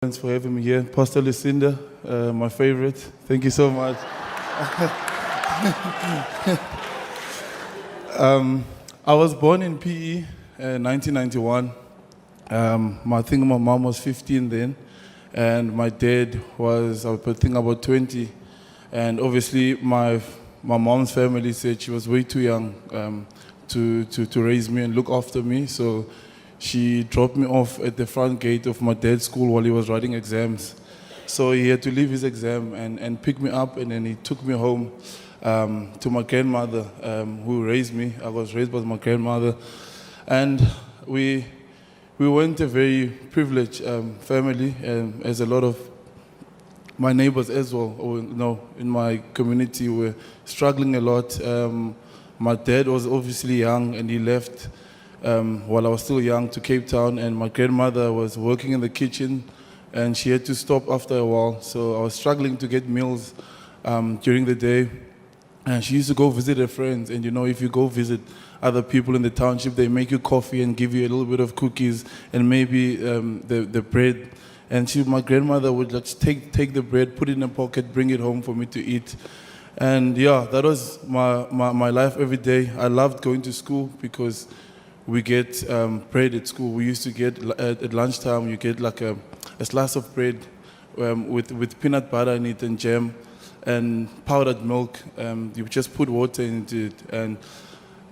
Thanks for having me here. Pastor Lucinda, my favorite. Thank you so much. I was born in PE in 1991. I think my mom was 15 then, and my dad was, I think, about 20. And obviously, my mom's family said she was way too young to raise me and look after me. So she dropped me off at the front gate of my dad's school while he was writing exams. So he had to leave his exam and pick me up, and then he took me home to my grandmother who raised me. I was raised by my grandmother. And we weren't a very privileged family, as a lot of my neighbors as well, in my community were struggling a lot. My dad was obviously young, and he left while I was still young to Cape Town, and my grandmother was working in the kitchen, and she had to stop after a while. So I was struggling to get meals during the day, and she used to go visit her friends. And if you go visit other people in the township, they make you coffee and give you a little bit of cookies and maybe the bread. And my grandmother would just take the bread, put it in a pocket, bring it home for me to eat. And yeah, that was my life every day. I loved going to school because we get bread at school. We used to get, at lunchtime, you get like a slice of bread with peanut butter in it and jam and powdered milk. You just put water into it. And,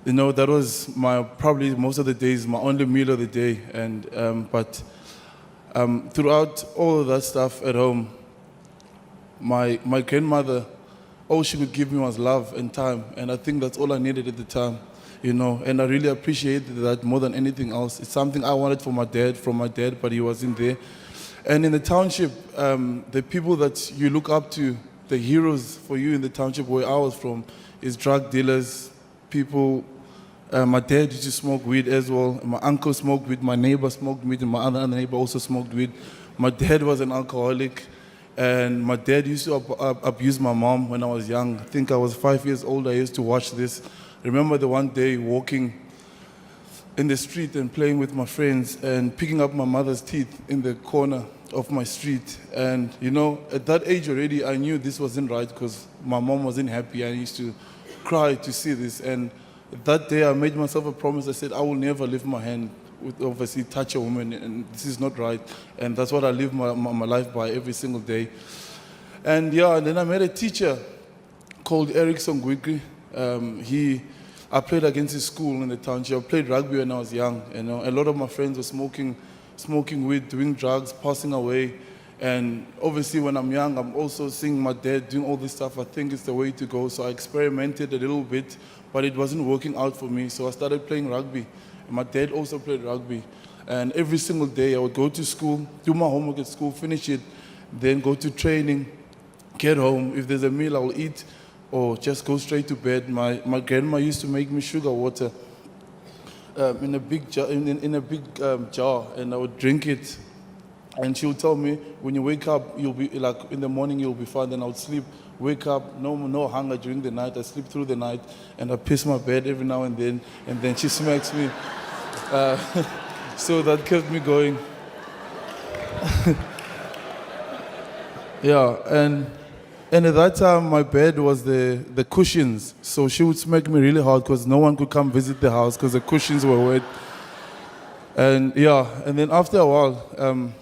that was probably most of the days, my only meal of the day. And but throughout all of that stuff at home, my grandmother, all she could give me was love and time. And I think that's all I needed at the time. And I really appreciated that more than anything else. It's something I wanted from my dad, but he wasn't there. And in the township, the people that you look up to, the heroes for you in the township where I was from, is drug dealers, people. My dad used to smoke weed as well. My uncle smoked weed, my neighbor smoked weed, and my other neighbor also smoked weed. My dad was an alcoholic, and my dad used to abuse my mom when I was young. I think I was 5 years old. I used to watch this. Remember the one day walking in the street and playing with my friends and picking up my mother's teeth in the corner of my street. And, at that age already, I knew this wasn't right because my mom wasn't happy. I used to cry to see this. And that day I made myself a promise. I said, I will never lift my hand with obviously touch a woman, and this is not right. And that's what I live my life by every single day. And then I met a teacher called Eric Songwikri. I played against his school in the township. I played rugby when I was young. A lot of my friends were smoking weed, doing drugs, passing away. And obviously, when I'm young, I'm also seeing my dad doing all this stuff. I think it's the way to go. So I experimented a little bit, but it wasn't working out for me. So I started playing rugby. And my dad also played rugby. And every single day, I would go to school, do my homework at school, finish it, then go to training, get home. If there's a meal, I will eat, or just go straight to bed. My grandma used to make me sugar water in a big jar, jar, and I would drink it. And she would tell me, when you wake up, you'll be like in the morning you'll be fine. Then I would sleep, wake up, no hunger during the night. I sleep through the night, and I piss my bed every now and then she smacks me. So that kept me going. Yeah, and at that time, my bed was the cushions. So she would smack me really hard because no one could come visit the house because the cushions were wet. And then after a while,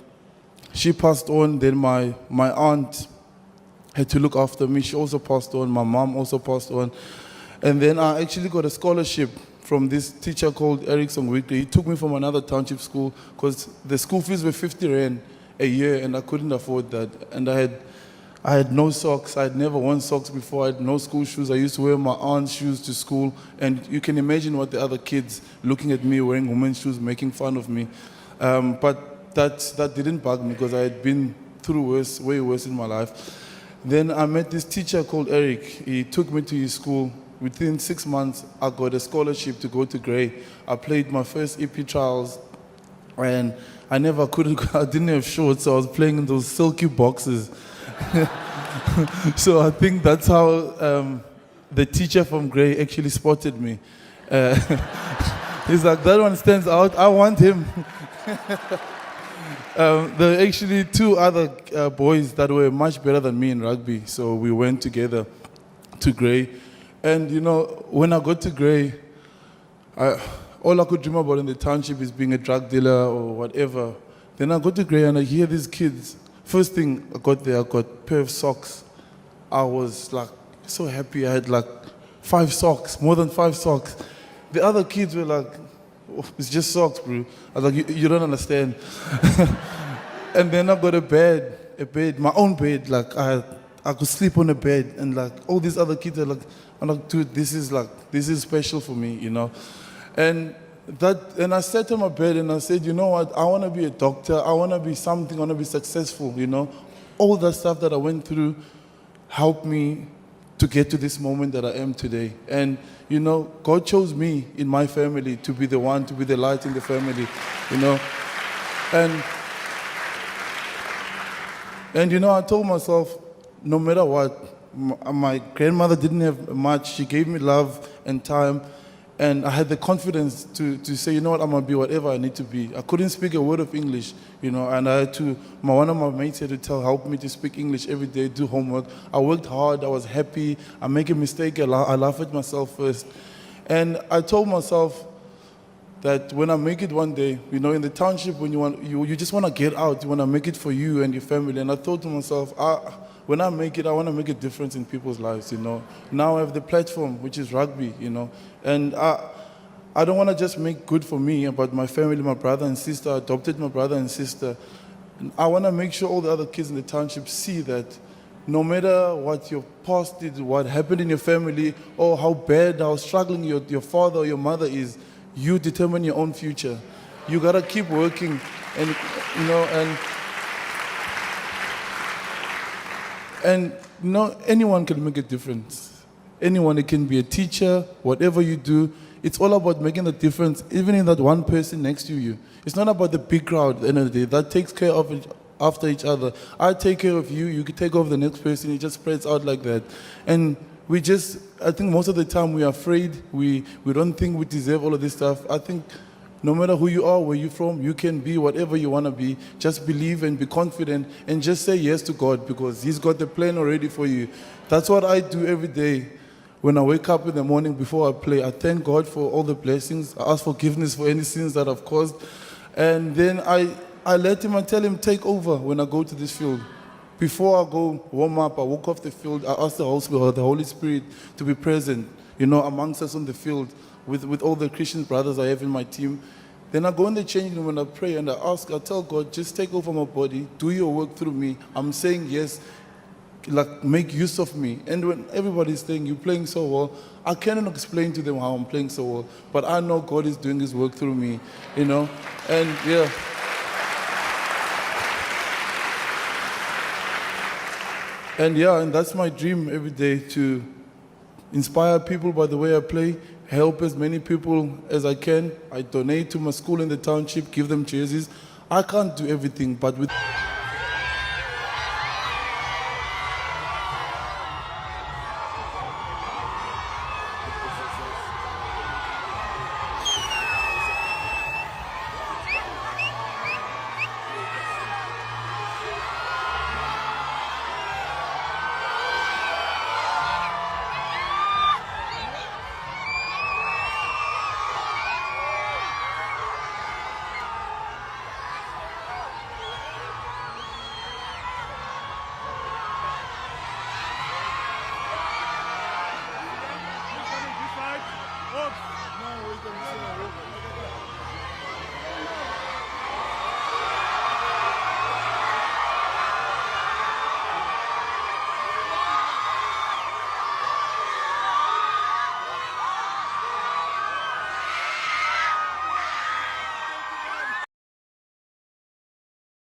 she passed on. Then my aunt had to look after me. She also passed on. My mom also passed on. And then I actually got a scholarship from this teacher called Eric Songwikri. He took me from another township school because the school fees were 50 Rand a year, and I couldn't afford that. And I had no socks. I had never worn socks before. I had no school shoes. I used to wear my aunt's shoes to school. And you can imagine what the other kids looking at me wearing women's shoes, making fun of me. But that didn't bug me because I had been through way worse in my life. Then I met this teacher called Eric. He took me to his school. Within 6 months, I got a scholarship to go to Grey. I played my first EP trials, and I didn't have shorts, so I was playing in those silky boxes. So I think that's how the teacher from Grey actually spotted me. He's like, that one stands out, I want him. There were actually two other boys that were much better than me in rugby. So we went together to Grey. And you know, when I got to Grey, all I could dream about in the township is being a drug dealer or whatever. Then I got to Grey and I hear these kids. First thing I got there, I got a pair of socks. I was like so happy. I had like 5 socks, more than 5 socks. The other kids were like, oh, it's just socks, bro. I was like, you don't understand. And then I got a bed, my own bed. Like I could sleep on a bed, and like all these other kids are like, I'm like, dude, this is special for me, you know. And I sat on my bed and I said, you know what? I want to be a doctor. I want to be something. I want to be successful, you know. All that stuff that I went through helped me to get to this moment that I am today. And, you know, God chose me in my family to be the one, to be the light in the family, you know. And you know, I told myself, no matter what, my grandmother didn't have much. She gave me love and time. And I had the confidence to say, you know what, I'm going to be whatever I need to be. I couldn't speak a word of English, you know, and I had to, one of my mates had to help me to speak English every day, do homework. I worked hard, I was happy. I make a mistake, I laugh at myself first. And I told myself that when I make it one day, you know, in the township, when you just want to get out, you want to make it for you and your family. And I thought to myself, when I make it, I want to make a difference in people's lives, you know. Now I have the platform, which is rugby, you know. And I don't want to just make good for me, but my family, my brother and sister, I adopted my brother and sister. And I want to make sure all the other kids in the township see that no matter what your past did, what happened in your family, or how bad, how struggling your father or your mother is, you determine your own future. You got to keep working, and, you know, and you know, anyone can make a difference. Anyone, it can be a teacher, whatever you do. It's all about making a difference, even in that one person next to you. It's not about the big crowd at the end of the day. That takes care of it after each other. I take care of you, you can take care of the next person. It just spreads out like that. And I think most of the time we are afraid. We don't think we deserve all of this stuff. I think no matter who you are, where you're from, you can be whatever you want to be. Just believe and be confident and just say yes to God, because He's got the plan already for you. That's what I do every day. When I wake up in the morning before I play, I thank God for all the blessings. I ask forgiveness for any sins that I've caused. And then I let Him and tell Him, take over when I go to this field. Before I go warm up, I walk off the field, I ask the Holy Spirit to be present, you know, amongst us on the field with all the Christian brothers I have in my team. Then I go in the changing room and I pray and I tell God, just take over my body, do your work through me. I'm saying yes, like make use of me. And when everybody's saying, you're playing so well, I cannot explain to them how I'm playing so well, but I know God is doing His work through me, you know, and yeah. And that's my dream every day, to inspire people by the way I play, help as many people as I can. I donate to my school in the township, give them jerseys. I can't do everything, but with